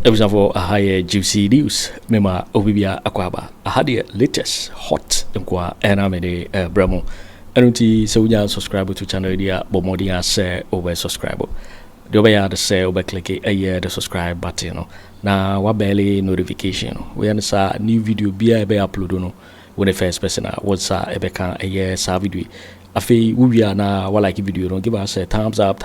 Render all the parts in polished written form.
Episode for a higher juicy news. Mema Obibia Aquaba. I had the latest hot nkwa enamede bramo. Anunti so we subscribe to channel dia bomodia share over subscribe. The over the share over click the subscribe button no. Na wa barely notification. We understand new video be upload no. When the first person what's ebeka sa video. Afi we are na wa like video no give us a thumbs up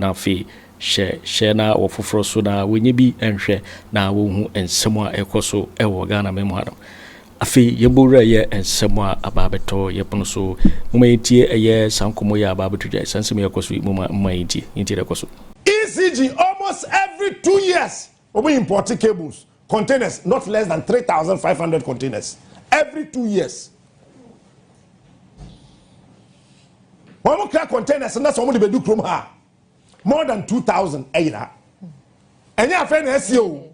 na fi share na or for so na when you be and share na wo and someone ekoso e wo Ghana memo adam afi yebura ye and someone ababeto yepono so mumayitie eye sankomo ya ababeto jai sanse me ekoso mumayitie inti ekoso ECG almost every 2 years we import cables containers not less than 3,500 containers every 2 years. One more containers and that's what we do from her. More than 2,000 eira. And you have an SEO.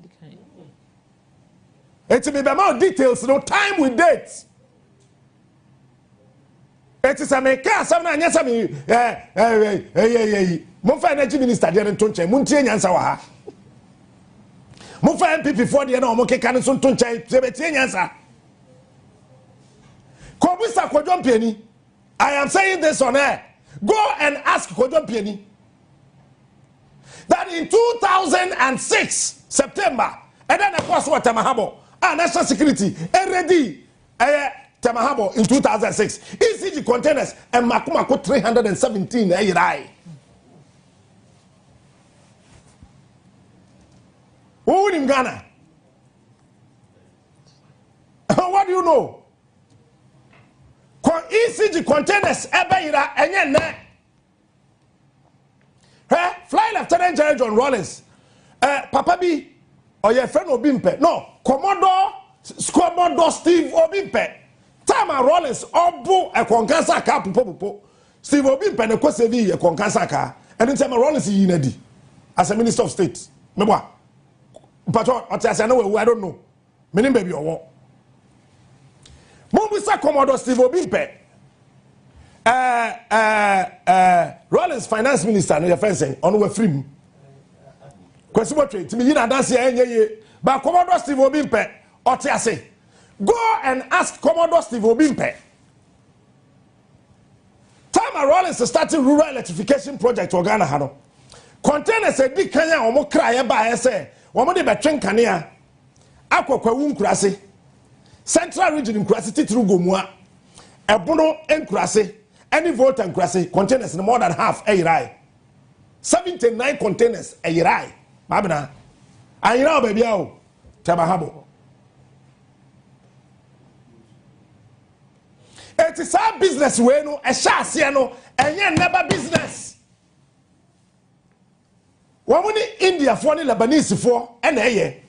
It's be more details, no time with dates. It is a make some yes, I mean, Mofa Energy Minister, Darren Tunche, Muntian Yansawa. Mofa NPP for the Moke Canison Tunche, Zebetian Yansa. Kobisa Kojo Kyeremanteng. I am saying this on air. Go and ask Kojo Kyeremanteng. That in 2006 September, and then of course what Tamahabo, national security, already Tamahabo in 2006, ECG containers and Makumako 317 who in Ghana? What do you know? ECG containers ebeira enye Fly Lieutenant General John Rawlings, Papa B, or your friend Obimpe. No, Commodore Steve Obimpe. Tama Rawlings, Obu, a Concansa car, Popo. Steve Obimpe, and a Kosevi, a Concansa car. And then Tama Rawlings is Inedi as a Minister of State. Memwa. But what I know, I don't know. Meaning baby or what? Mobisa Commodore Steve Obimpe. Rawlings finance minister no your friend saying on we free kwesi botwe timi yi na dance ye ba Commodore Steve Obimpe otiase go and ask Commodore Steve Obimpe time Rawlings starting rural electrification project for Ghana hano containers e di kan ya omo kraye ba ye say omo de betwen kanea akokwa wu nkurase central region nkurase titru gomua ebono enkurase any vote and crassi containers more than half a year. 79 containers a year. Babina. I know baby oh Tamahabo. It is our business we no a shasiano and yet never business. Woman India for the Lebanese for and a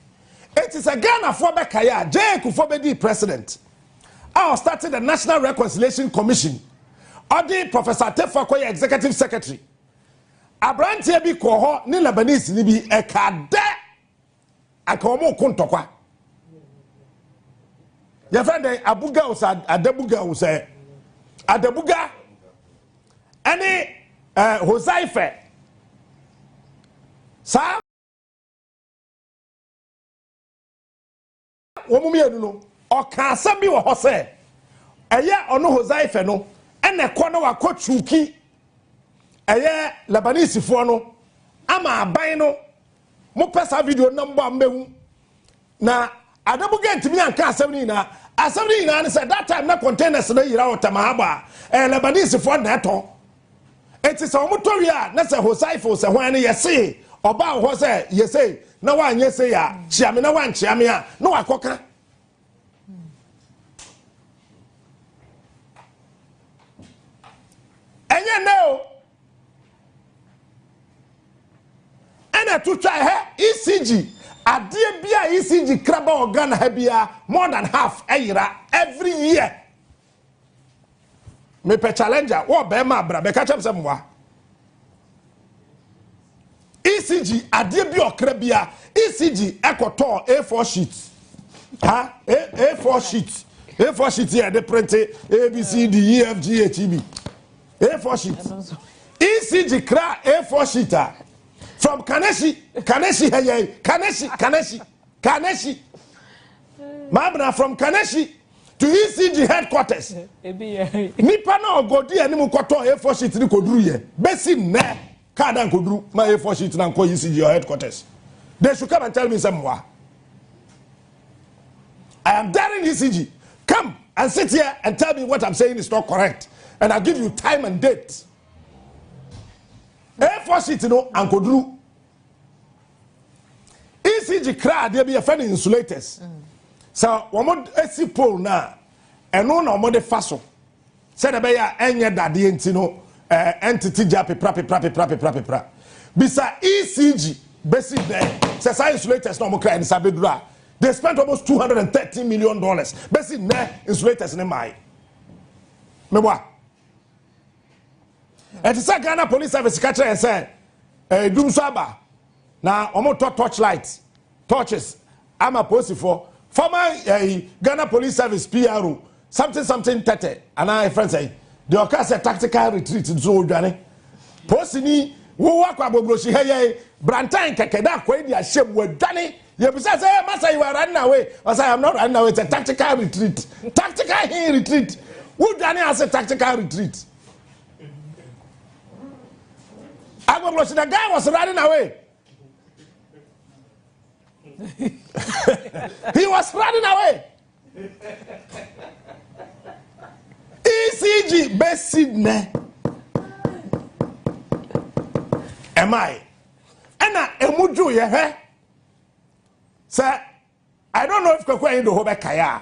it is a Ghana for Bekaya, Akufo Addo president. I started the National Reconciliation Commission. Odi Professor Ato Forson executive secretary. Abrantie bi ko ho ni Lebanese ni bi ekade akomo kontokwa. Your friend Abuga usa Adabuga usa Adabuga any Hosaife sa womumi enu no o kan asem bi wo ho se eye ono Hosaife no ene kono wakochuki eye Lebanese fo no ama aban no mo pesa video number ambehu na adabuga ntimi anka asem ni na say that time na containers na yira otamahaba Lebanese fo na eto enti se omotori a na se Hosaife se hwan ne yese oba ho se yese na wa anye se ya chiame na wa nchiame a na wakoka no and to try ECG adie bia ECG kraba organ ha bia more than half a year every year me pe challenger wo be ma bra be ka chem se mwa ECG adie bia okra bia ECG ekoto A4 sheet A4 sheet here they print ABCD EFG HEB A4 sheet. ECG cra A4 sheet. from Kaneshi Mabna from Kaneshi to ECG headquarters. Nipa na ogodi animu koto A4 sheet ni koduru ye. Besi ne kada koduru ma A4 sheet na ko ECG headquarters. They should come and tell me somewhere. I am daring ECG. Come and sit here and tell me what I'm saying is not correct. And I'll give you time and date. A4 sheet no and koduru. ECG crowd they be a friend insulators. So woman esi pole na eno na omo de faso se na be ya enye dade enti no entity ja pepra bisa ECG basic there se science insulators na omo cry in sabedura they spent almost $230 million basic na insulators ne mai meboa et se Ghana police service catch and say dum so aba na omo torches ama post for former Ghana Police Service PRO something 30 and I friend say the occurs a tactical retreat in so dwane posini wo wakwa bobroshi hey brantan kekeda kwa dia shem wadwane you say massa you are running away I say I'm not running away it's a tactical retreat retreat who dwane as a tactical retreat Agbobroshi the guy was running away. He was running away. ECG basic ne. Am I? Ena emuju ye he. Sir, I don't know if Kweku Annan do hobe kaya.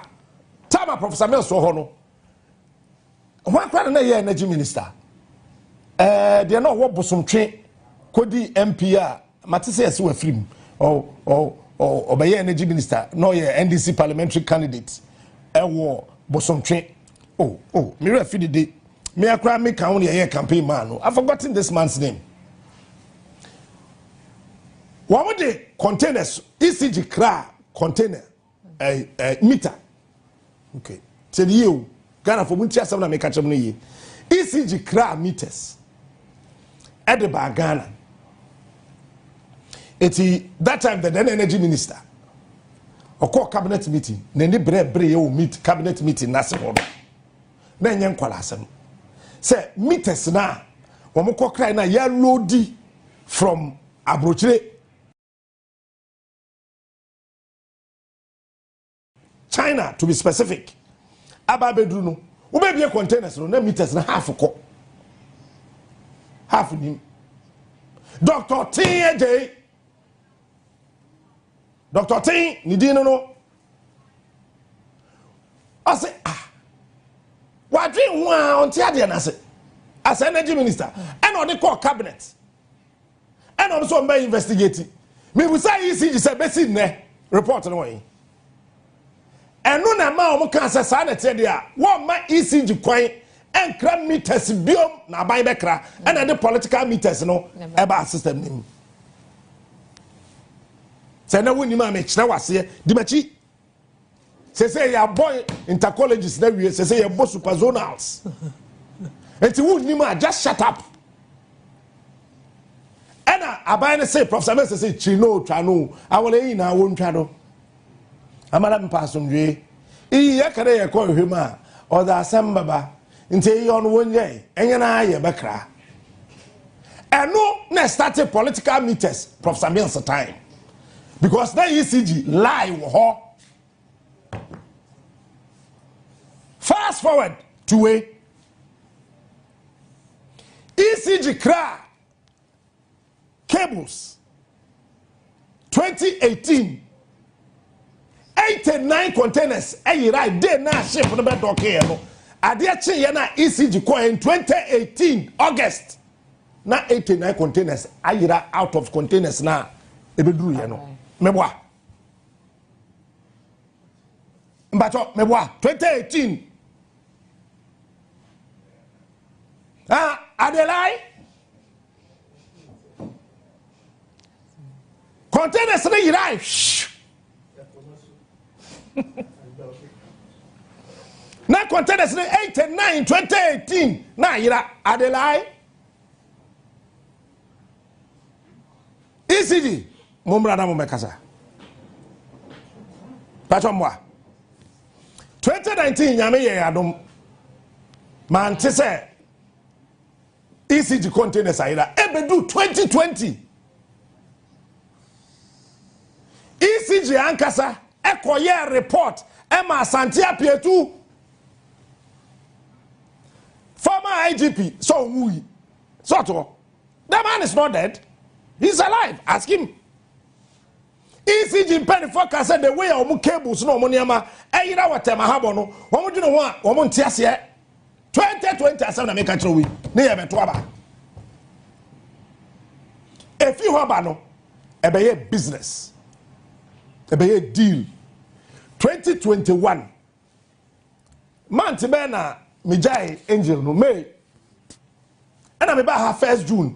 Tama Professor Mel so ho no. One kwara na ye energy minister. They no wo bosomtwe kodi MP a matise ese wa film. Obeye energy minister no ye NDC parliamentary candidate ewo bosomtwe me refi de me akra me kan won ye campaign man no I've forgotten this man's name. One de containers ECG kra container meter okay tell you Ghana for muntia sam na me catch no ye ECG kra meters at the Ghana. That time the then energy minister or call cabinet meeting nene bre o meet cabinet meeting na se hodo na nyen kwala asem say meters na wo mo kokrai na ya loadi from Abrochire China to be specific aba bedru no wo be bie containers no na meters na half nim Dr. T.A.J. Dr. T, ni dino no. I say what dream on Tiadia na say as energy minister and on the core cabinet. And also by investigating. Me we say ECG say basic ne report no way. And no na ma o kan say sa na tie dia one ma ECG kwan and cram meters biom na ban bekra and the political meters no eba system nim. Say na woni ma me kira wase di machi say ya boy intercolleges na wie say ya boy super zonals enti woni ma just shut up ena abai na say Professor Mel say chino twano awole yi na won twado amara mpasomdwe iyi yakare ye ko hwema o da asem baba enti yi on wonye enye na ye bekra eno na started political meters Professor Mel's time. Because that ECG lie with her. Fast forward to a ECG cra cables 2018 89 containers right there now ship on the bed okay no adie na ECG ko in 2018 August na 89 containers out of containers na ebeduru ye no meboa mbacho meboa 2018 Adelai containers na yirai na containers na 89 2018 na yira Adelai ECG mumra na mumekasa pacho mwa 2019 nyame ye adom man te se ECG containers ayira ebedu 2020 ECG ankasa ekoye report ema Asante Bediatuo former IGP so wui so to that man is not dead, he's alive. Ask him. ECG penny focus said the way omu cables no moniama eyira watema habo no omu dwene ho a omu ntiase 2020 asem na make chiro wi ne ye beto aba efi ho aba no ebeye business ebeye deal 2021 month be na mijai angel no May and I'm about 1st June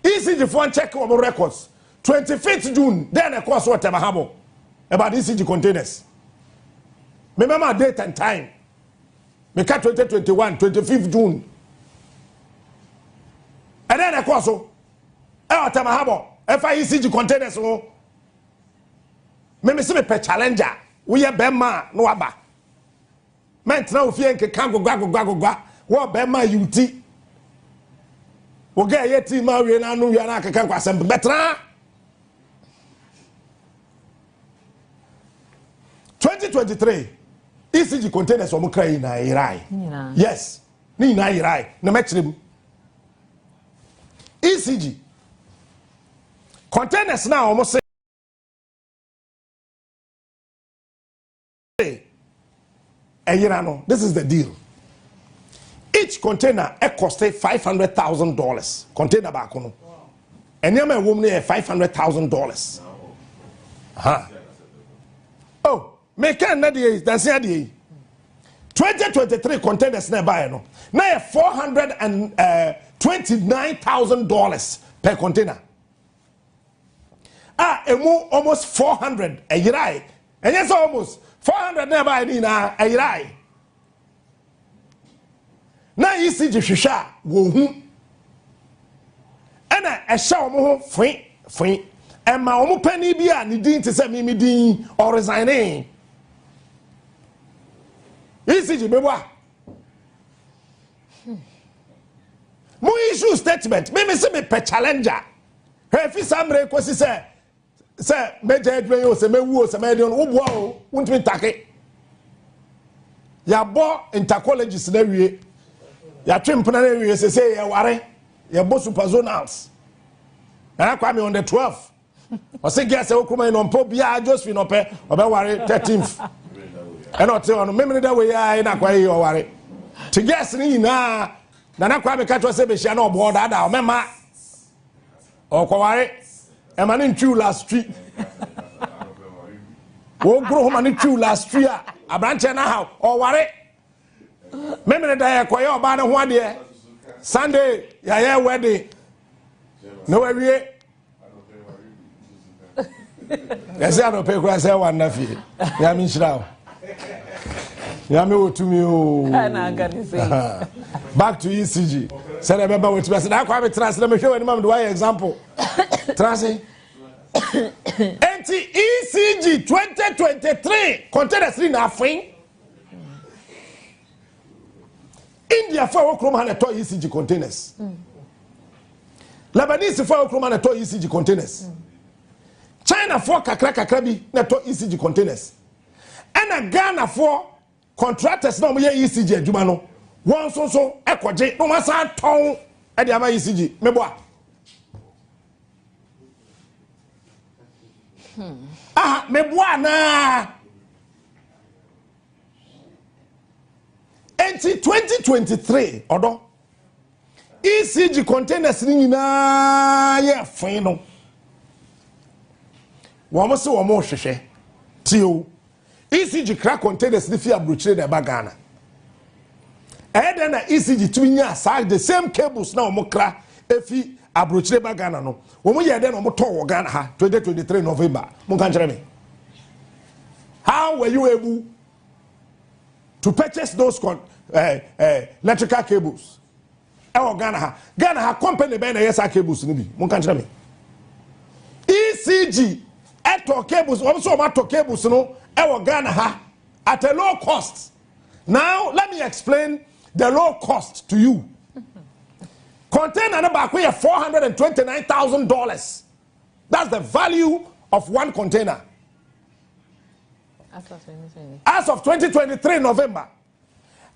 ECG phone check our records 25th June then of course what about ECG containers remember date and time make 2021 25th June and then of course ECG containers so me see me pe challenger we are bema no aba ment na ofie nke kango gwa wo bema yuti wo ga yeti ma we na anu ya na akeka kwasem betra 2023 ECG containers o mukrai na irai yes ni na irai na mechrim ECG containers na o mo say this is the deal. Each container cost $500,000. Container back on. And yama woman $500,000. Oh, make another that's the 2023 containers nearby no. Now $429,000 per container. Almost 400 a year. And yes, almost 400 nearby na a year. Na ECG shisha wo hu ana a sha mo ho fwen e ma omo pani bia ni din te se mi din or resigning ECG meboa mo issue statement me se me pe challenger he fi samre kwesi se meje adwen o se mewu o se me don wo boa o wuntimi take ya bo intercolleges na wie ya twempna na wie se ya ware ya bo superzonals na kwa me on the 12th o se gese okuma no mpo bia Josephine ope obe ware 13th and o te on memene da we ya na kwa yi o ware ti gese ni na kwa me ka to se be hia na obo da o mema o kwa ware e ma ni ntwu last street wo gro ho ma ni ntwu last street abranche na ha o ware memene da ya kwa oba na ho ade Sunday ya wedding no we yes I don't pay kwa say one na fi ya mi nshira ya mi otumi o na ngani say back to ECG say remember what we say na kwa me translate me show any mam do example translate ECG 2023 containers in Afenyo India for Okroma na to ECG containers. Lebanese for Okroma na to ECG containers. China for kakra bi na to ECG containers. And Ghana for contractors na mo ye ECG adwuma no. Won so ekoje no masa ton e de ama ECG meboa. Meboa na. Until 2023, odo ECG containers ni na ye fino. Womo se womo hwehwe. Tio. ECG crack containers ni fi abrochire de bagana. Na ECG twinya aside the same cables na womo kra efi abrochire bagana no. Womo ye de no womo to wo Ghana ha 2023 November. Mo kan kire me. How were you able to purchase those electrical cables? Ghana ha company be na yes cables ni bi. Mo kan kire me. ECG eto cables also mato cables no e Ghana ha at a low cost. Now let me explain the low cost to you. Container number $429,000. That's the value of one container. As of 2023 November.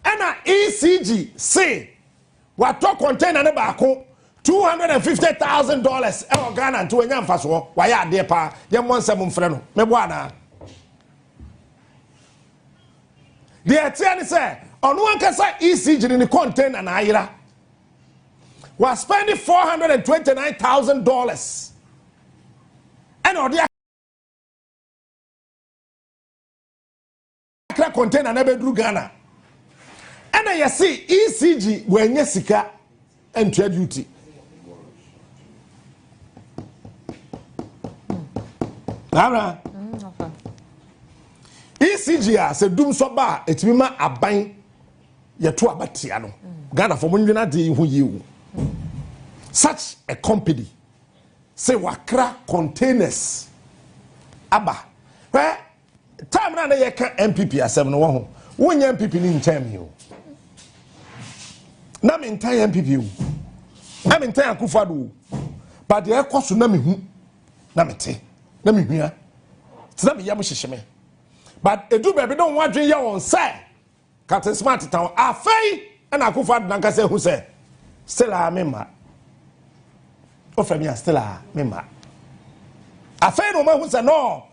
And ECG say what talk container number $250,000 e Ghana to enyam faso wa ya de pa yem wonsem mfre no mebo ana. The attorney say onu ankasa ECG ni container na ayira was spending $429,000 and or the container na bedru Ghana and you see ECG wenye sika and trade duty Nara ECG as a doom soba etimima aban yeto abatia no Ghana for munwina de hu yiwu. Such a company say wakra containers aba where time na ye ka NPP asem no wo ho wonya NPP ni ntem yo na me ntan NPP o na me ntan Akufo Addo but the ekoso na me hu na me te na me hua tina me yam hyehyeme but edu baby don wadwen ye won say Captain Smart town afei na Akufo Addo nanka say hu say still a member Frema still a member. Afenyo Markin say no.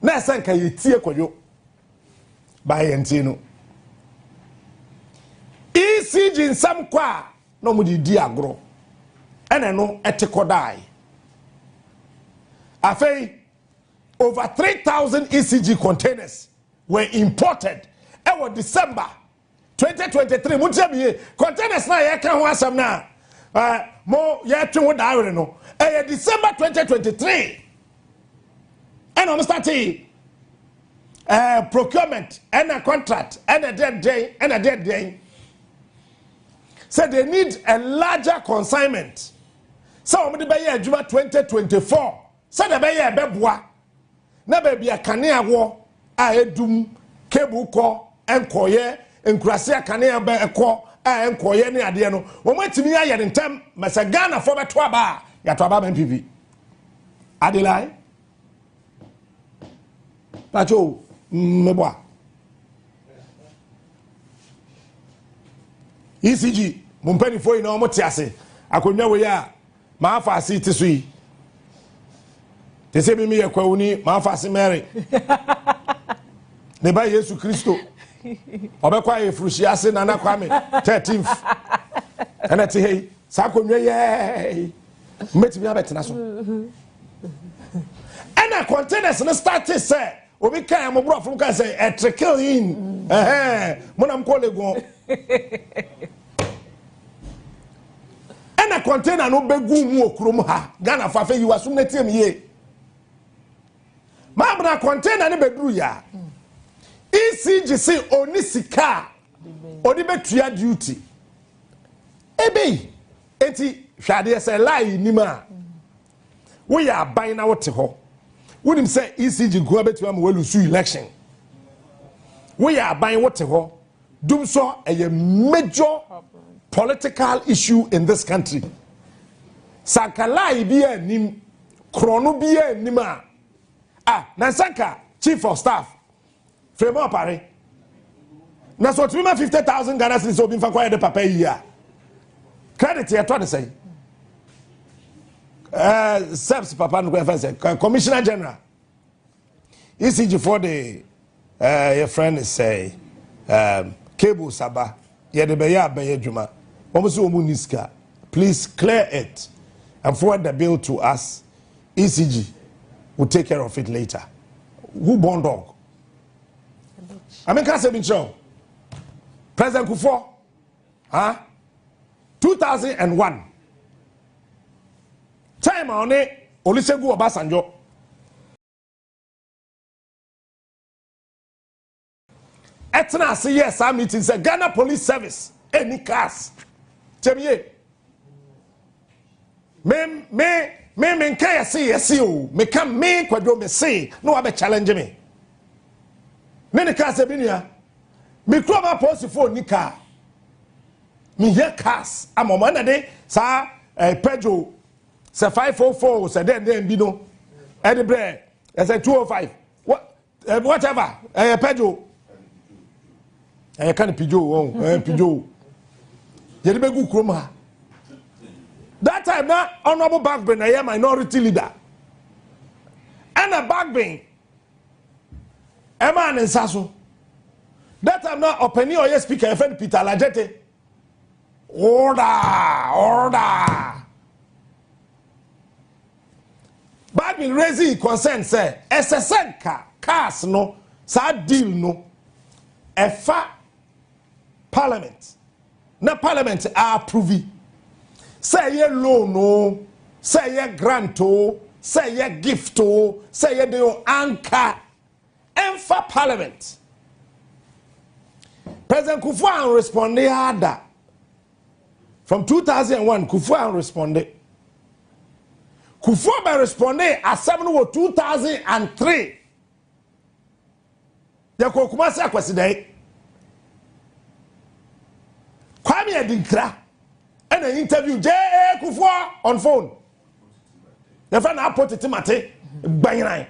Na sanka yetie koyo. Ba yenti no. ECG nsam kwa no mu di agro. Ene no etekodai. Afei over 3,000 ECG containers were imported in December 2023. Mutiabiye containers na ye kan ho asam na mo ye twe daawre no December 2023 and I'm starting procurement and a contract and a dead day said they need a larger consignment so we be here Juma 2024 said the be here beboa na be bia kanea wo a edum cable ko enkoye enkurase kanea be ekọ enkoye ne ade no wo matimi aye ne ntem masa Ghana for beto aba ya to aba NPP adelai pacho meboa ECG mumpeni foi na omote ase akonwa we ya ma afa ase ti so yi te se mi ye kwawuni ma afa ase Mary ne ba Yesu Kristo obekwa ye frushi ase na Kwame 13th ana ti hey sa akonwa ye metimi abetena so ana containers no start say obi kan mo bro from kan say a trickle in monam ko legon ana container no begu mu okurum ha Ghana fa fe yiwa sum netem ye ma bra container ne bedru ya ECG say onisika odi betua duty ebe enti hwade say lie nima we ya ban na wote ho wonim say ECG go betua ma walu su election we ya ban wote ho dum so a major political issue in this country sakalai bi anim krono bi anim na sanka chief of staff Frema Opare na so tuma 50,000 Ghana cedis so bi fa kwa de papa yi a credit ye to de say SEPS papa no kwa say commissioner general ECG for the your friend is say cable saba ye de be ya abaye djuma omuso omu niska please clear it and forward the bill to us. ECG will take care of it later. Who born dog? I mean, can't say been show. President Akufo, 2001. Time on it, Olusegun Obasanjo. Etna say yes, our meeting say Ghana Police Service, any cars. Tell me, me can say o me can me kwadwo me say no wa be challenge me ne ka se binua me kro ba post phone ni car me hear cars amoma na de sa Pedro say 544 say den bi no e de bre say 205 whatever Pedro kan pijo pijo ye de be gu krom ha. That time now, Honorable Backbin, I am minority leader. And a Backbin, a man in Sasso. That time now, Opare or speaker, FN Peter Lajete. Order. Backbin raising concern, say, SSN cars no, sad deal no, a fa parliament. Na parliament are approving. Say ye loan no, say ye grant o, say ye gift o, say ye de anchor, for parliament. President Akufo Addo responded harder. From 2001, Akufo Addo responded. Akufo Addo responded at 2003. Ya ko kuma se akwasi dai. Kwame Adinkra. And an interview J.A. Akufo on phone. The friend I put it in my tea. Bang.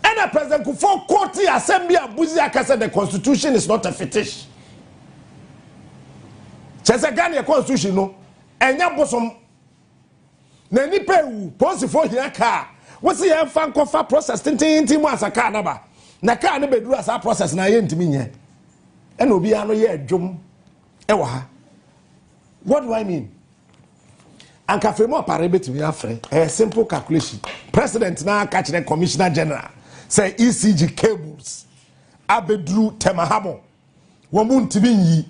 And a President Akufo Court Assembly Abuzi said the Constitution is not a fetish. Chese Ghana Constitution no. Enya bosom. Na nipa wu post for here car. What's the fan kofa process tintin mu asaka na ba. Na car ne beduru asa process na ye ntimi nye. And obi ano ye dwom ewa ha. What do I mean? Anka Frema Opare betimi afre a simple calculation. President na catch the Commissioner General say ECG cables abedru temahamo womu ntimi yi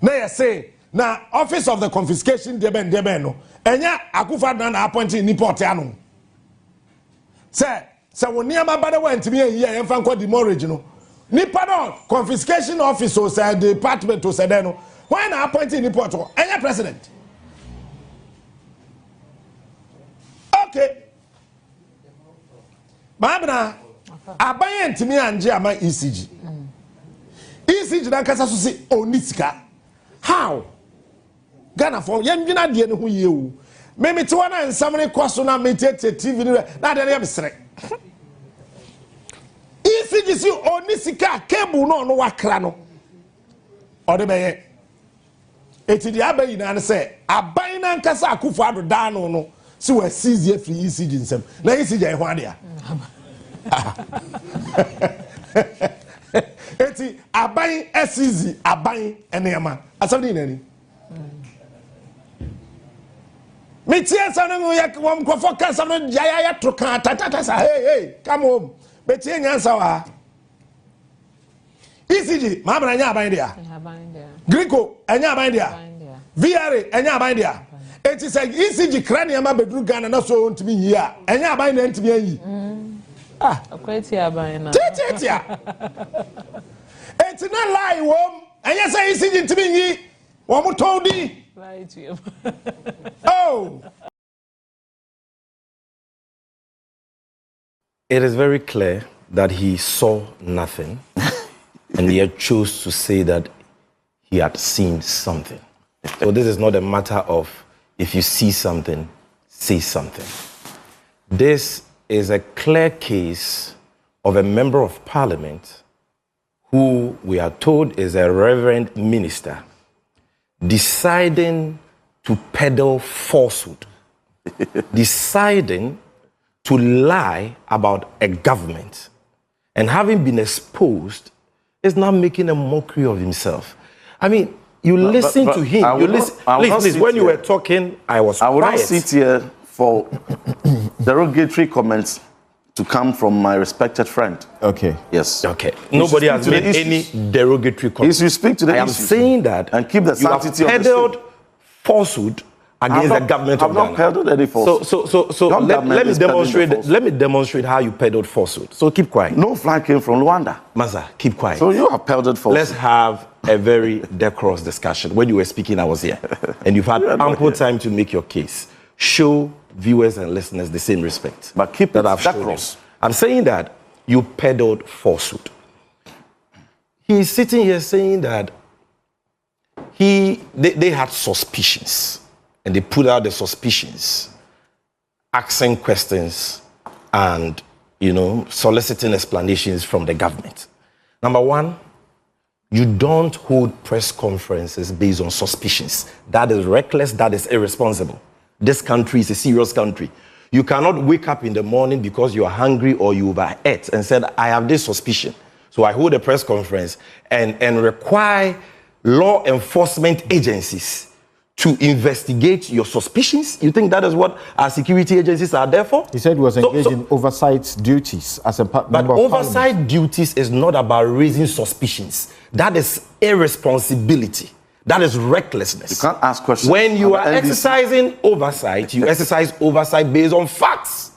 na ye say na office of the confiscation deben no enya Akufo Addo na appointing ni port ano say woni amabade wa ntimi yi ye mfa nko demurrage no nipa no confiscation office or say department to say no when appointing ni port enya president. Okay Babna abaye ntimi anje ama ECG ECG dan kasa so se onisika how Ghana for yendwina de ne ho yewu me te wana nsamre kwaso na metete TV ni na de ya besre ECG si onisika cable no wakra no ode beye etidi abayi na se aban na nkasa Akufo Addo da no si wa seize free ECG nsem na ECG e ho ade a eti aban seize aban enema asabni nani metie sanu ya wam ko focus sanu ya troka tata sa hey come home betie nyansa wa ECG ma bana nya aban dia Greco enya aban dia VRA enya aban dia eti say ECG krania ma bedru Ghana na so ntimi yi a enya aban na ntimi yi akwati aban na titia eti na lie wom enya say ECG ntimi yi wo mo todi lie to you. Oh, it is very clear that he saw nothing and yet chose to say that he had seen something. So this is not a matter of if you see something, say something. This is a clear case of a member of parliament who we are told is a reverend minister deciding to peddle falsehood, deciding to lie about a government, and having been exposed, is now making a mockery of himself. I mean, you listen to him. You listen. Please, when you were talking, I was quiet. I will not sit here for derogatory comments to come from my respected friend. Okay. Yes. Okay. Nobody has made any derogatory comments. You speak to the I am saying that and keep the sanctity you have peddled falsehood against the government of Ghana. I've not peddled any falsehood. So let me demonstrate how you peddled falsehood. So keep quiet. No flag came from Rwanda. Maza, keep quiet. So you have peddled falsehood. Let's have a very decorous discussion. When you were speaking, I was here. And you've had ample time to make your case. Show viewers and listeners the same respect. But keep that it I've shown you. decorous. I'm saying that you peddled falsehood. He's sitting here saying that they had suspicions. And they put out the suspicions, asking questions and, soliciting explanations from the government. Number one, you don't hold press conferences based on suspicions. That is reckless, that is irresponsible. This country is a serious country. You cannot wake up in the morning because you are hungry or you overate and said, I have this suspicion. So I hold a press conference and require law enforcement agencies to investigate your suspicions. You think that is what our security agencies are there for? He said he was engaged in oversight duties as a member of But oversight Parliament. duties is not about raising suspicions. That is irresponsibility. That is recklessness. You can't ask questions. When you are NBC. exercising oversight, you exercise oversight based on facts.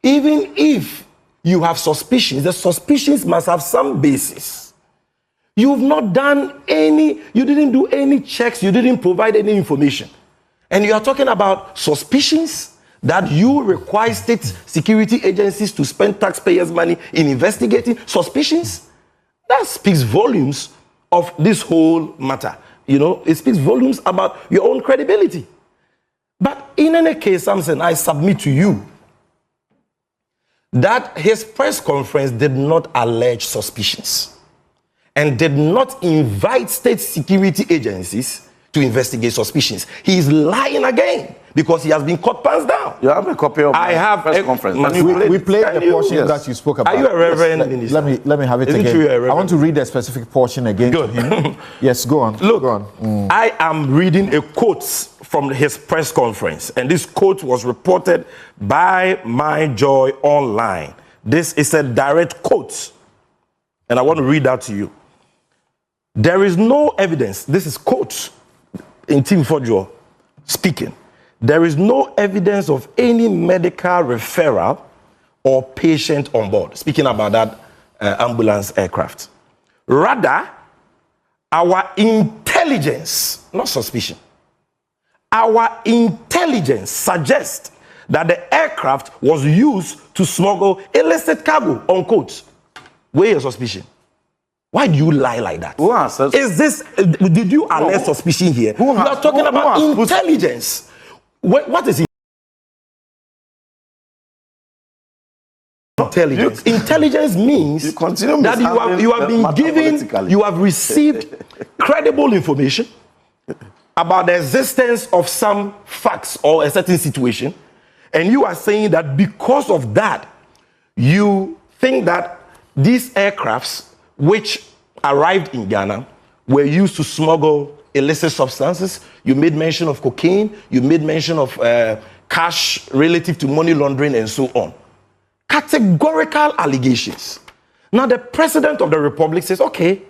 Even if you have suspicions, the suspicions must have some basis. You've not done you didn't do any checks, you didn't provide any information. And you are talking about suspicions that you require state security agencies to spend taxpayers' money in investigating suspicions? That speaks volumes of this whole matter. It speaks volumes about your own credibility. But in any case, Samson, I submit to you that his press conference did not allege suspicions and did not invite state security agencies to investigate suspicions. He is lying again because he has been caught pants down. You have a copy of the press conference. We played the portion that you spoke about. Are you a reverend minister? Let me have it Isn't again. you a reverend? I want to read a specific portion again Good. to him. Yes, go on. Look, go on. I am reading a quote from his press conference, and this quote was reported by My Joy Online. This is a direct quote, and I want to read that to you. There is no evidence. This is quote in Tim Fojo speaking. There is no evidence of any medical referral or patient on board. Speaking about that ambulance aircraft. Rather, our intelligence, not suspicion, our intelligence suggests that the aircraft was used to smuggle illicit cargo, unquote. Where your suspicion? Why do you lie like that? Who answers? Is this, did you allege suspicion here? You are talking about intelligence. What is intelligence? Intelligence means that you have received credible information about the existence of some facts or a certain situation, and you are saying that because of that, you think that these aircrafts which arrived in Ghana were used to smuggle illicit substances. You made mention of cocaine, you made mention of cash relative to money laundering and so on. Categorical allegations. Now the President of the Republic says, okay,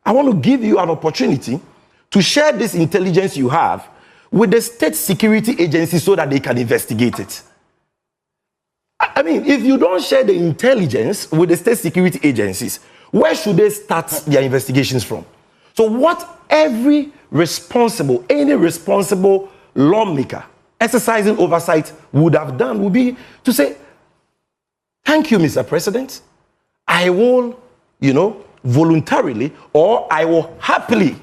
I want to give you an opportunity to share this intelligence you have with the state security agencies so that they can investigate it. I mean, if you don't share the intelligence with the state security agencies, where should they start their investigations from? So what any responsible lawmaker exercising oversight would have done would be to say, thank you, Mr. President. I will, voluntarily, or I will happily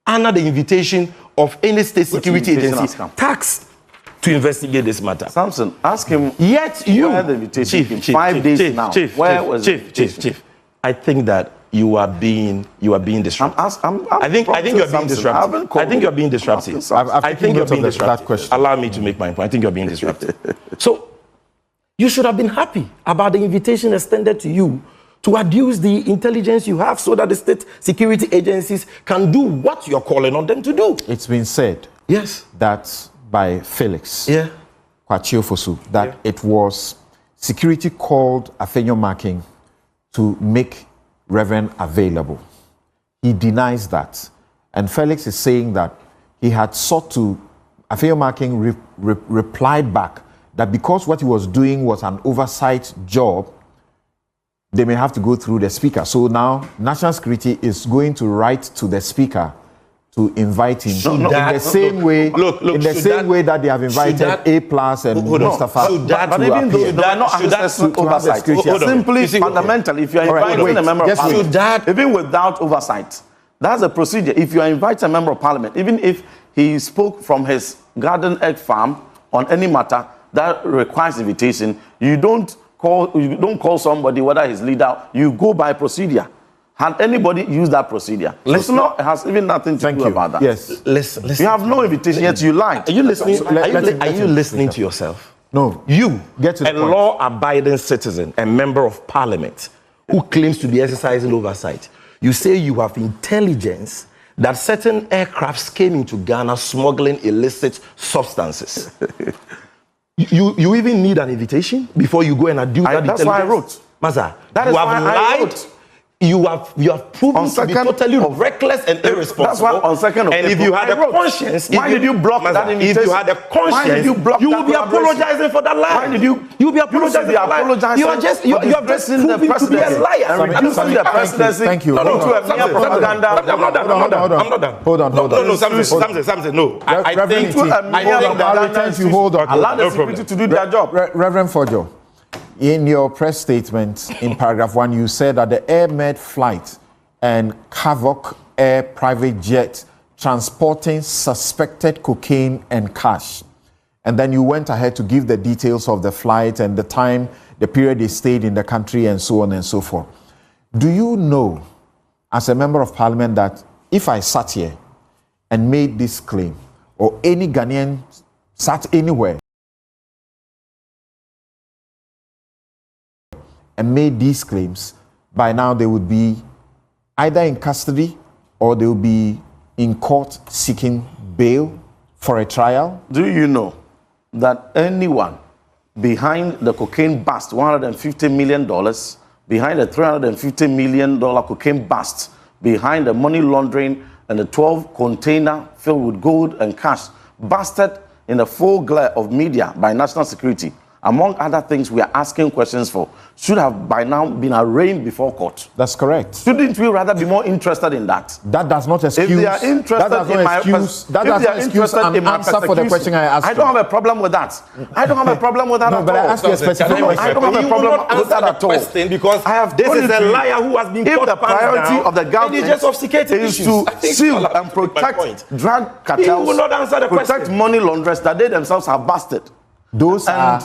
honor the invitation of any state security agency tasked to investigate this matter. Samson, ask him. Yet you, where the invitation came. 5 days now. Chief, I think that you are being disruptive. I think you are being disruptive. I think you are being disruptive. I think you are being disruptive. Allow me to make my point. I think you are being disruptive. So you should have been happy about the invitation extended to you to adduce the intelligence you have so that the state security agencies can do what you're calling on them to do. It's been said that by Felix Kwaku Annan that it was security called Afenyo Markin to make Reverend available. He denies that. And Felix is saying that he had sought to Afenyo Markin replied back that because what he was doing was an oversight job, they may have to go through the speaker. So now National Security is going to write to the speaker to invite him in the same way. Look, in the same way that they have invited A+ and Mustafa. But even though they are not access to oversight, simply fundamentally, if you are inviting a member of parliament, even without oversight, that's a procedure. If you are inviting a member of parliament, even if he spoke from his garden egg farm on any matter that requires invitation, you don't call somebody, whether he's leader, you go by procedure. Had anybody used that procedure? It has even nothing to do about that. Yes. Listen. You have no invitation, yet you lied. Are you listening? Are you listening to yourself? No. You, get to a law-abiding citizen, a member of parliament, who claims to be exercising oversight, you say you have intelligence that certain aircrafts came into Ghana smuggling illicit substances. You even need an invitation before you go and adduce that intelligence? That's why I wrote. Maza, that is why I wrote. You have proven to be totally reckless and irresponsible. That's why on 2nd of And April, if you had a conscience, why did you block that invitation? If you had a conscience, you will be apologizing for that lie. Why did you? You will be apologizing for that lie. You are just proven to be a liar and reducing the presidency. Thank you. I'm not done. Hold on. No, something. No, I think that you hold on. Allow the security to do their job. Reverend Fojo, in your press statement in paragraph 1, you said that the Air Med flight and Havoc Air private jet transporting suspected cocaine and cash. And then you went ahead to give the details of the flight and the time, the period they stayed in the country and so on and so forth. Do you know, as a member of parliament, that if I sat here and made this claim, or any Ghanaian sat anywhere and made these claims, by now they would be either in custody or they would be in court seeking bail for a trial? Do you know that anyone behind the cocaine bust, $150 million, behind the $350 million cocaine bust, behind the money laundering and the 12 container filled with gold and cash, busted in the full glare of media by national security, among other things we are asking questions for, should have by now been arraigned before court? That's correct. Shouldn't we rather be more interested in that? That does not excuse. If they are interested in my answer for the question I asked. I don't have a problem with that. I don't have a problem with that at all. But I ask you a specific question. I don't have a problem with that at all. Because I have this is a liar who has been if caught the priority of the government is to seal and protect drug cartels, protect money launderers that they themselves have busted. Those are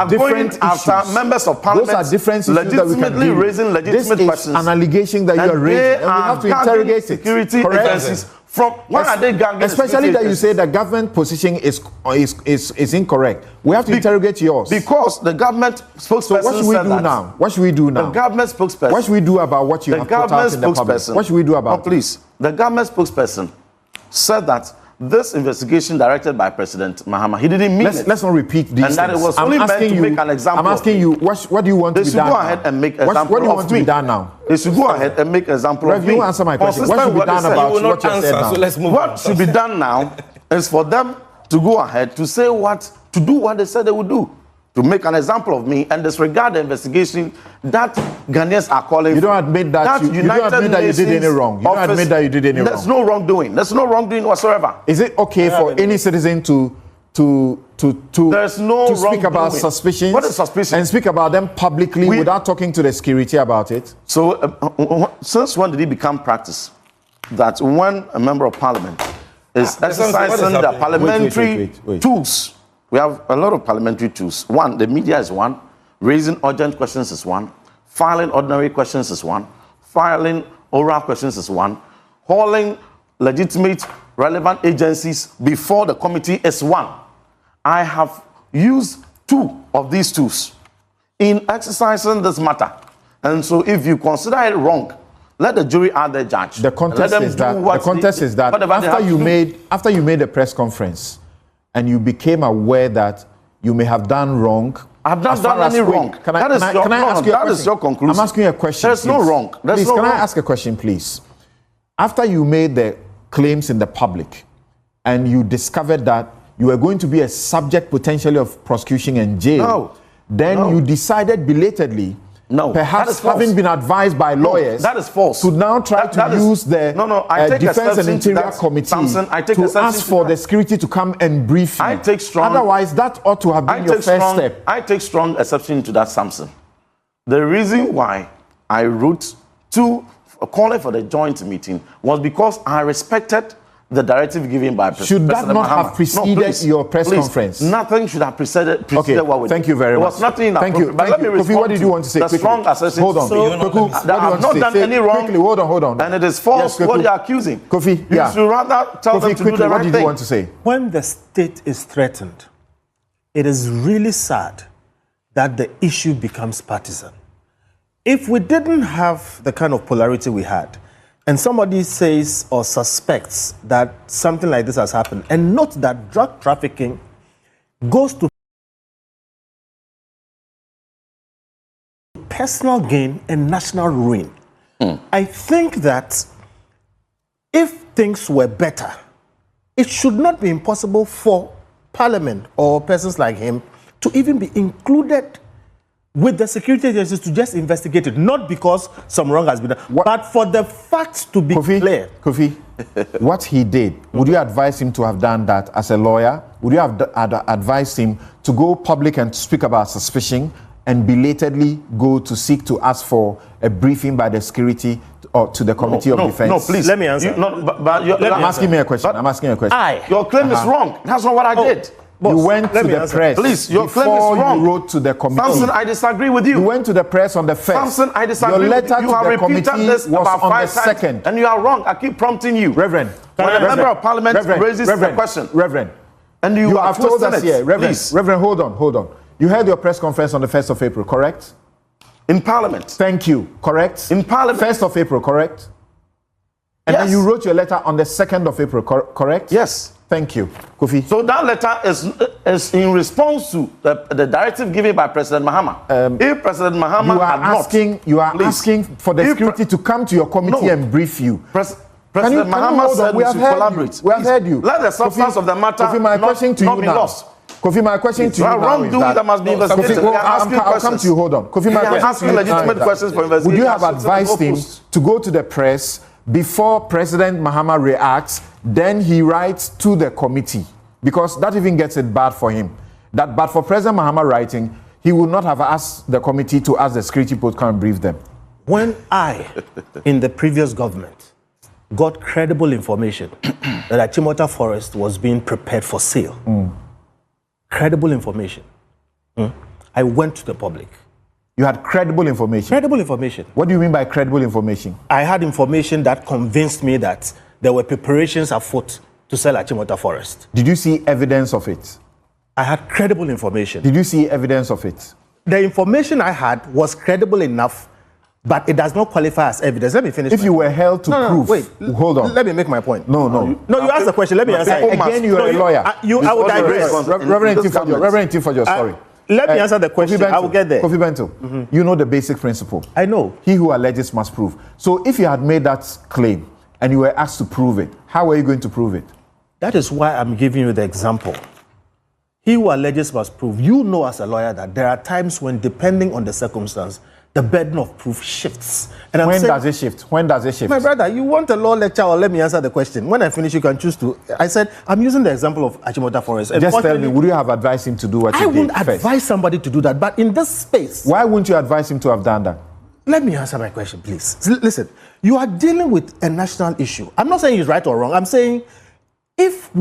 different after members of parliament. Those are different issues legitimately raising legitimate questions. An allegation that you are raising, and we have to interrogate security agencies. From when are they gagging? Especially that you say the government position is incorrect. We have to interrogate yours. Because the government spokesperson. So what should we do now? What should we do now? The government spokesperson. What should we do about what you have put out in the public? What should we do about it? Please, the government spokesperson said that this investigation directed by President Mahama, he didn't mean it. Let's not repeat these and that it was only meant to make an example. I'm asking you, what do you want to be done now? They should go ahead and make an example of me. What do you want to be done now? They should go ahead and make an example of me. You answer my question. What should be done about what you said now? So let's move what should be done now is for them to go ahead to say to do what they said they would do. To make an example of me and disregard the investigation that Ghanaians are calling. You don't admit that you don't admit that you did any wrong. You don't admit that you did any wrong. There's no wrongdoing. There's no wrongdoing whatsoever. Is it okay for any citizen to speak about suspicions? What is suspicion? And speak about them publicly without talking to the security about it? So since when did it become practice that when a member of parliament is exercising the parliamentary tools? We have a lot of parliamentary tools. One, the media is one. Raising urgent questions is one. Filing ordinary questions is one. Filing oral questions is one. Hauling legitimate, relevant agencies before the committee is one. I have used 2 of these tools in exercising this matter. And so if you consider it wrong, let the jury add their judge. The context is that after you made a press conference, and you became aware that you may have done wrong. I've not done any wrong. Can I ask you a question? That is your conclusion. I'm asking you a question. There's no wrong. I ask a question, please? After you made the claims in the public and you discovered that you were going to be a subject potentially of prosecution and jail, then you decided belatedly, perhaps having been advised by lawyers, that is false, to now try to use the Defense and Interior Committee to ask for the security to come and brief you. Otherwise, that ought to have been your first step. I take strong exception to that, Samson. The reason why I wrote to calling for the joint meeting was because I respected the directive given by President Should that not Mahama. have preceded your press conference? Nothing should have preceded what we did. Thank you very much. There was nothing in that. Thank you. But let me respond. What did you want to say? The strong assessment. Hold on. Kofi, I have not done any wrong. Quickly, hold on. And it is false what you are accusing. Kofi, you should rather tell them to do the right thing. What did you want to say? When the state is threatened, it is really sad that the issue becomes partisan. If we didn't have the kind of polarity we had, and somebody says or suspects that something like this has happened, and note that drug trafficking goes to personal gain and national ruin. I think that if things were better, it should not be impossible for Parliament or persons like him to even be included with the security agencies to just investigate it, not because some wrong has been done, but for the facts to be clear. Kofi, what he did, would you advise him to have done that as a lawyer? Would you have advised him to go public and speak about suspicion and belatedly go to seek to ask for a briefing by the security or to the Committee of Defense? No, please. Let me answer. I'm asking you a question. Your claim is wrong. That's not what I did. You went to the press. Please, your claim is wrong. You wrote to the committee. Samson, I disagree with you. You went to the press on the 1st. Samson, I disagree your letter with you. To the committee this was about on 5 the 2nd. And you are wrong. I keep prompting you. Reverend. When a member of Parliament raises a question. Reverend. And you have told us here. Reverend, please. Reverend, hold on. You had your press conference on the 1st of April, correct? In Parliament. Thank you. Correct? In Parliament. 1st of April, correct? And then you wrote your letter on the 2nd of April, correct? Yes. Thank you, Kofi. So that letter is in response to the directive given by President Mahama. If President Mahama you are asking for the security to come to your committee and brief you. President Mahama said we should collaborate. We have heard you. Let the substance of the matter not be lost. Kofi, my question to you now is that must be investigated. I'll come to you. Hold on. Kofi, my question to you legitimate questions for investigation. Would you have advised him to go to the press before President Mahama reacts? Then he writes to the committee, because that even gets it bad for him. But for President Mahama writing, he would not have asked the committee to ask the security post come and brief them. When I, in the previous government, got credible information that Achimota Forest was being prepared for sale, credible information, I went to the public. You had credible information? Credible information. What do you mean by credible information? I had information that convinced me that there were preparations afoot to sell Achimota Forest. Did you see evidence of it? I had credible information. Did you see evidence of it? The information I had was credible enough, but it does not qualify as evidence. Let me finish. If you were held to prove... Wait. Hold on. Let me make my point. No, you asked the question. Let me answer. Again, you are a lawyer. I will digress. Reverend Tifojo, sorry. Let me answer the question. I will get there. Kofi Bento, you know the basic principle. I know. He who alleges must prove. So if you had made that claim and you were asked to prove it, how were you going to prove it? That is why I'm giving you the example. He who alleges must prove. You know as a lawyer that there are times when, depending on the circumstance, the burden of proof shifts. And when does it shift? When does it shift? My brother, you want a law lecture, or let me answer the question. When I finish, you can choose to. I said, I'm using the example of Achimota Forest. Just tell me, would you have advised him to do what he did? I wouldn't advise somebody to do that, but in this space... Why wouldn't you advise him to have done that? Let me answer my question, please. Listen, you are dealing with a national issue. I'm not saying he's right or wrong. I'm saying... If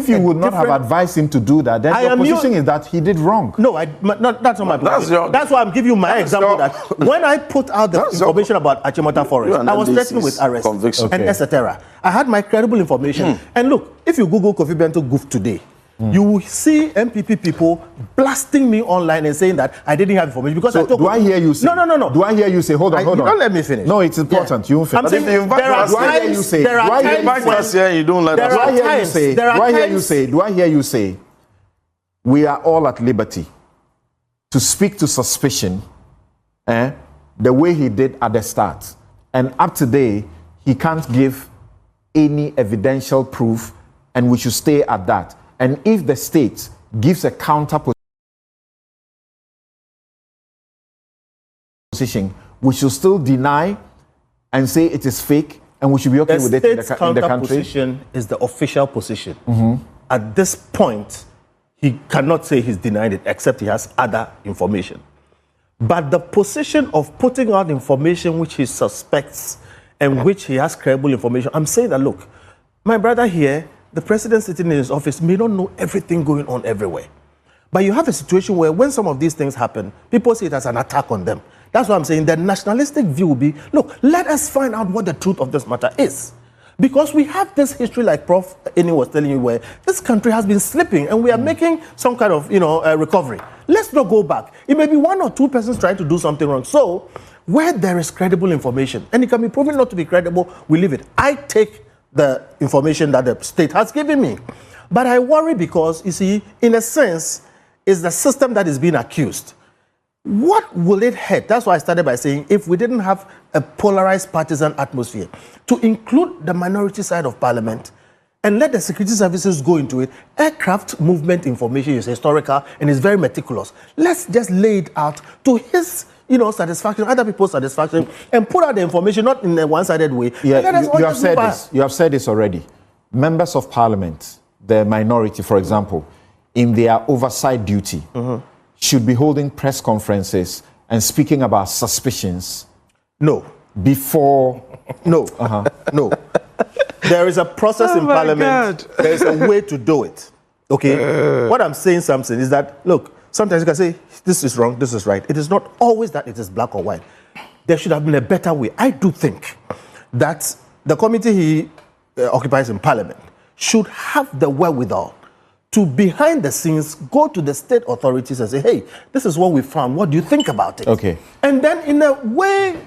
you would not have advised him to do that, then your position is that he did wrong. No, that's not my position. That's why I'm giving you my example that when I put out the information about Achimota Forest, I was threatened with arrest and etc. I had my credible information. And look, if you Google Kofi Bento Goof today, you will see NPP people blasting me online and saying that I didn't have information because I told do I hear you say? No. Do I hear you say? Hold on. Don't let me finish. No, it's important. You won't finish. I'm saying there are times. There are times when you don't let us. Do I hear you say? We are all at liberty to speak to suspicion, the way he did at the start, and up to today he can't give any evidential proof, and we should stay at that. And if the state gives a counter position, we should still deny and say it is fake, and we should be okay with it in the country. The counter position is the official position. At this point, he cannot say he's denied it, except he has other information. But the position of putting out information which he suspects and which he has credible information, I'm saying that, look, my brother here, the president sitting in his office may not know everything going on everywhere. But you have a situation where when some of these things happen, people see it as an attack on them. That's what I'm saying. The nationalistic view will be, look, let us find out what the truth of this matter is. Because we have this history, like Prof. Eni was telling you, where this country has been slipping and we are making some kind of, recovery. Let's not go back. It may be one or two persons trying to do something wrong. So, where there is credible information, and it can be proven not to be credible, we leave it. I take the information that the state has given me. But I worry because, you see, in a sense, it's the system that is being accused. What will it hurt? That's why I started by saying, if we didn't have a polarized partisan atmosphere, to include the minority side of parliament and let the security services go into it, aircraft movement information is historical and is very meticulous. Let's just lay it out to his satisfaction, other people's satisfaction, and put out the information not in a one-sided way. Yeah, you have said this. You have said this already. Members of parliament, the minority, for example, in their oversight duty, should be holding press conferences and speaking about suspicions. No. Before. No. No. There is a process in parliament. There is a way to do it. Okay? What I'm saying something is that, look, sometimes you can say, this is wrong, this is right. It is not always that it is black or white. There should have been a better way. I do think that the committee he occupies in parliament should have the wherewithal to, behind the scenes, go to the state authorities and say, hey, this is what we found. What do you think about it? Okay. And then, in a way,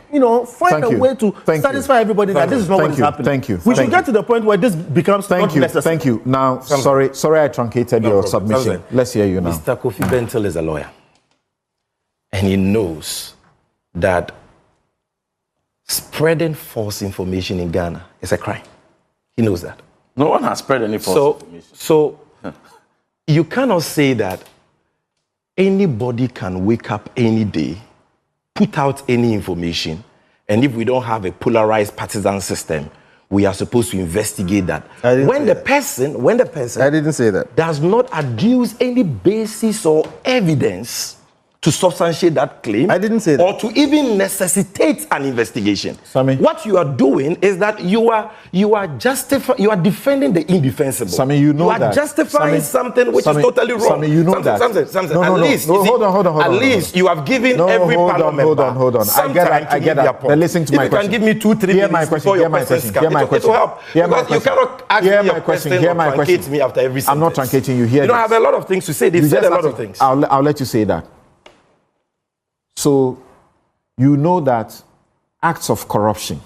find a way to satisfy everybody that this is not what is happening. Thank you. We should get to the point where this becomes not necessary. Thank you. Now, sorry I truncated your submission. Let's hear you now. Mr. Kofi Bentil is a lawyer. And he knows that spreading false information in Ghana is a crime. He knows that. No one has spread any false information. So you cannot say that anybody can wake up any day, put out any information, and if we don't have a polarized partisan system, we are supposed to investigate that. When the person I didn't say that. does not adduce any basis or evidence to substantiate that claim, I didn't say that. or to even necessitate an investigation. Sammy. What you are doing is that you are defending the indefensible. Sammy, you know that. You are justifying something which is totally wrong. Sammy, you know that. Hold on. At least you have given every parliament member. Hold on. I get that. But listen to my question. If you can give me 2-3 minutes before your questions come, it will help. Because you cannot ask me a question or truncate me after every sentence. I'm not truncating you. Here. You don't have a lot of things to say. They said a lot of things. I'll let you say that. So, you know that acts of corruption,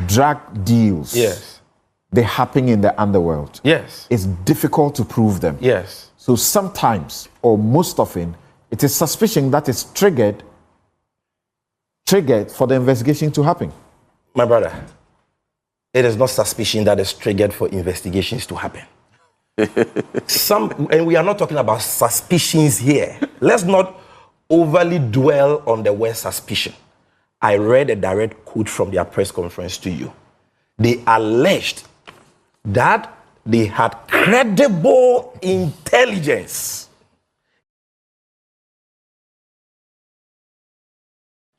drug deals, yes, they happen in the underworld. Yes. It's difficult to prove them. Yes. So sometimes, or most often, it is suspicion that is triggered for the investigation to happen. My brother, it is not suspicion that is triggered for investigations to happen. And we are not talking about suspicions here. Let's not overly dwell on the word suspicion. I read a direct quote from their press conference to you. They alleged that they had credible intelligence.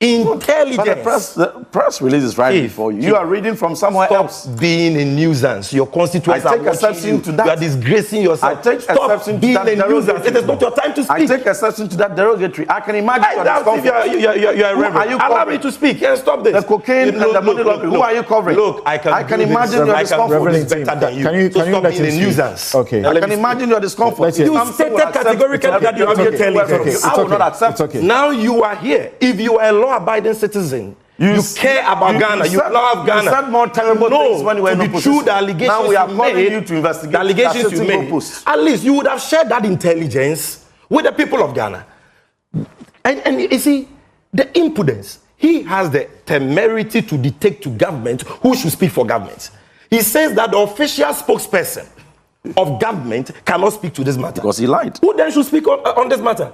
Intelligence. But the press release is right before you. You are reading from somewhere else. Stop being a nuisance. Your constituents are watching you. You are disgracing yourself. I take exception to that derogatory. It is not your time to speak. I take exception to that derogatory. I can imagine your discomfort. You are reverend. Allow me to speak. Yes, stop this. The cocaine and the money laundering. Who are you covering? Look, I can imagine your discomfort. Better than you. Can you stop let being a nuisance. Okay. I can imagine your discomfort. You stated categorically that you have intelligence. I will not accept. Now you are here. If you are a law-abiding citizen, you care about Ghana. You love Ghana. You said more terrible things when you were in opposition. True, the allegations now we are calling made, you to investigate. The allegations you made. At least you would have shared that intelligence with the people of Ghana. And you see, the impudence. He has the temerity to dictate to government who should speak for government. He says that the official spokesperson of government cannot speak to this matter. Because he lied. Who then should speak on this matter?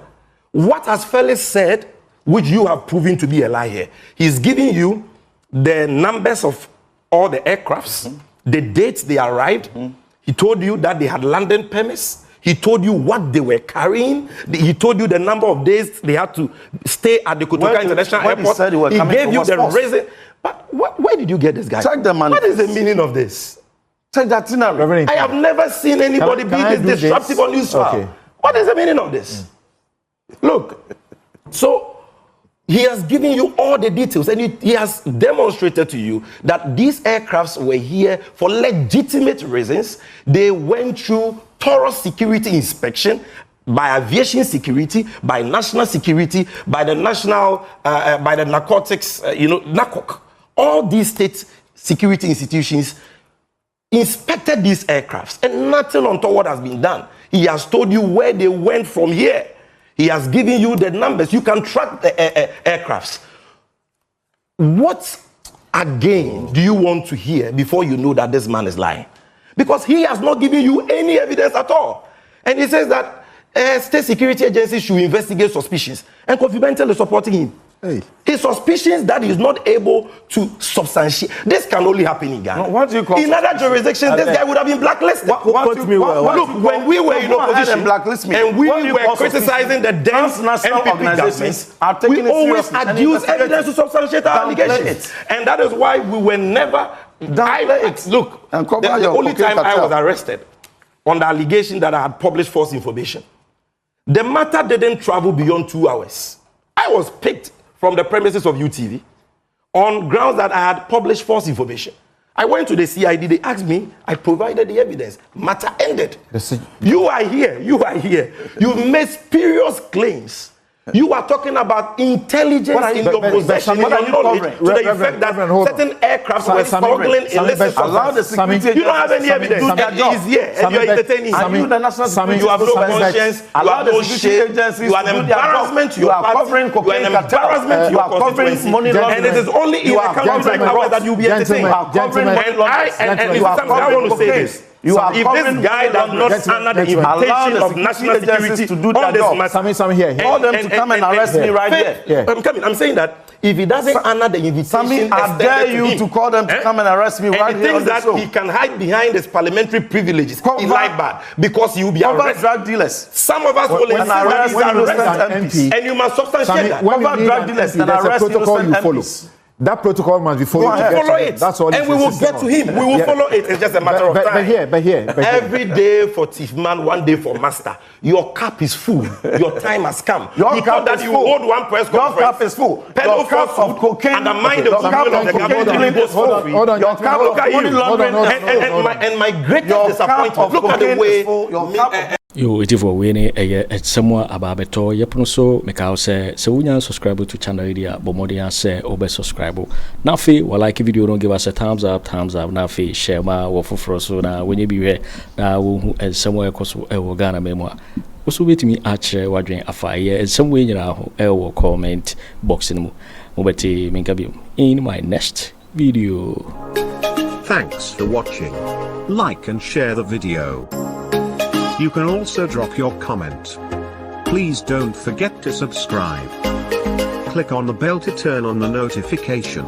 What has Felix said, which you have proven to be a lie here? He's giving you the numbers of all the aircrafts, the dates they arrived. He told you that they had landing permits. He told you what they were carrying. He told you the number of days they had to stay at the Kotoka International Airport. He gave you the reason. But where did you get this guy? Check the money. What is the meaning of this? Check that thing out. I have never seen anybody be this disruptive on news. Okay. What is the meaning of this? Look, so he has given you all the details, and he has demonstrated to you that these aircrafts were here for legitimate reasons. They went through thorough security inspection by aviation security, by national security, by the national, by the narcotics, NACOC. All these state security institutions inspected these aircrafts, and nothing untoward has been done. He has told you where they went from here. He has given you the numbers. You can track the aircrafts. What again do you want to hear before you know that this man is lying? Because he has not given you any evidence at all. And he says that state security agencies should investigate suspicions. And Kofi Bentel is supporting him. Hey. His suspicions that he's not able to substantiate. This can only happen in Ghana. What do you call in other jurisdictions, this guy would have been blacklisted. Look, when we were in opposition and we were criticizing the dense NPP government, we always adduced evidence to substantiate our allegations. And that is why we were never... Look, the only time I was arrested on the allegation that I had published false information, the matter didn't travel beyond 2 hours. I was picked from the premises of UTV on grounds that I had published false information. I went to the CID, they asked me, I provided the evidence. Matter ended. You are here. You've made spurious claims. You are talking about intelligence in your possession, in your knowledge, to the effect that certain aircrafts were smuggling illicit substances. You don't have any evidence. He's here, and you're entertaining him. You have no conscience, you have no shame, you are an embarrassment to your party, you are an embarrassment to your constituency, and it is only in a country like ours that you'll be entertained. And I want to say this. If this guy does not honor the invitation of national security to do that job, call them to come and arrest me right here. I'm saying that if he doesn't honor the invitation, I dare you to call them to come and arrest me right here. And he thinks that he can hide behind his parliamentary privileges. He lied bad because he will be arrested. Drug dealers. Some of us will insist that he's arrested, and you must substantiate that. Cover drug dealers and arrest innocent MPs. That protocol must be followed. Follow it. That's all. And we will get to him. We will follow it. It's just a matter of time. But here. Every day for thief man, one day for master. Your cup is full. Your time has come. Your cup that is you full. hold one press conference. Your cup is full. Your cup of cocaine undermine the goodwill of the government. Hold on. Your cup of money laundering and my greatest disappointment. Look at the way. Yo, it is for winning a somewhere about beto. Yapuno so make out say so we subscribe to channel idea, but more than say over subscribe. Now fee well like video don't give us a thumbs up. Now fee share my offer so now when you be here now somewhere cause Ghana memoir. Also wait me atchere wadwen afaye and somewhere you know comment box in mobeti minkabi in my next video. Thanks for watching. Like and share the video. You can also drop your comment. Please don't forget to subscribe. Click on the bell to turn on the notification.